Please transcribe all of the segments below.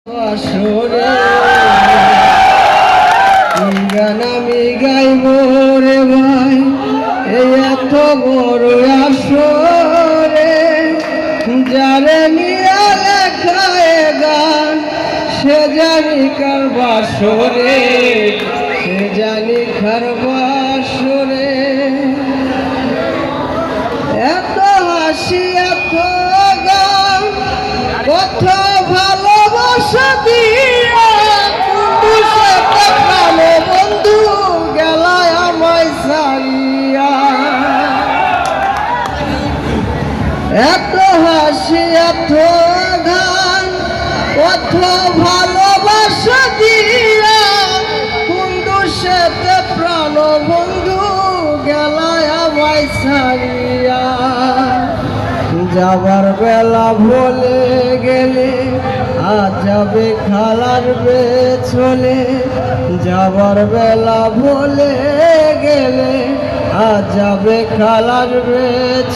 আসরে গান আমি গাইব রে ভাই, এই এত বড় আসরে যারে নিয়ে লেখায় গান সে জানি কার বাসরে, সে জানি কার বাসরে। এত হাসি এত গান কত ভালোবাসা দিয়া ভালো বন্ধু গেলায় আমায় সারিয়া। এত হাসি এত গান কত ভালোবাসা দিয়া বন্ধু সাথে প্রাণ বন্ধু গেলায় আমায় সারিয়া। যাবার বেলা বলে গেলে আজ যাবে খালার বে চলে, যাবার বেলা বলে গেলে আজ যাবে খালার বে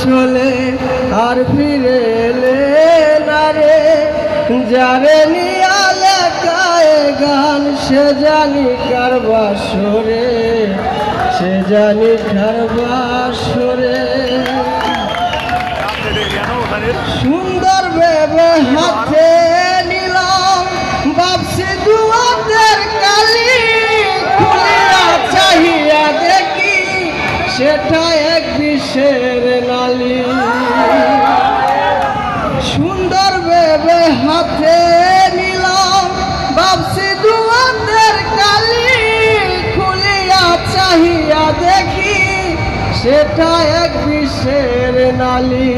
চলে, আর ফিরে এলে না রে যারে নিয়া লেখায় গান সে জানি কার বাসরে, সে জানি কার বাসরে। সুন্দর ভেবে হাতে নিলাম ভাবছি দুয়াতের কালি, খুলিয়া চাহিয়া দেখি সেটা এক বিষের নালি। সুন্দর ভেবে হাতে নিলাম ভাবছি দুয়াতের কালি, খুলিয়া চাহিয়া দেখি সেটা এক বিষের নালি।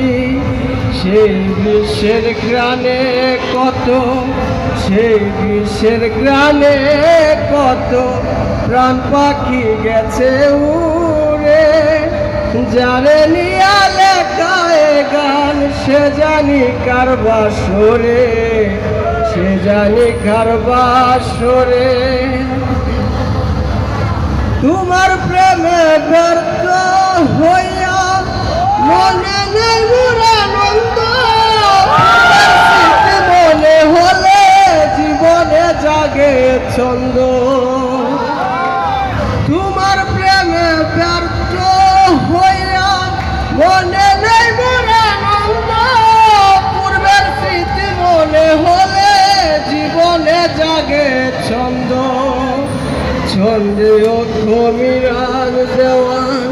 সেই বিষের গ্রানে কত, সেই বিষের গ্রানে কত প্রাণ পাখি গেছে উড়ে, যারে নিয়া লেখায় গান সে জানি কার বাসরে, সে জানি কার বাসরে। তোমার প্রেমে ব্যর্থ হইয়া মনে নেই আনন্দ, মনে হলে জীবনে জাগে ছন্দ। তোমার প্রেমে ব্যর্থ হইয়া মনে নেই আনন্দ, পূর্বের স্মৃতি মনে হলে জীবনে জাগে ছন্দ। ছন্দে অক্ষমিরাজ দেওয়ান,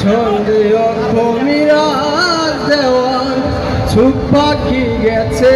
ছন্দে অক্ষমিরাজ দেওয়ান, ছুপ পাখি গেছে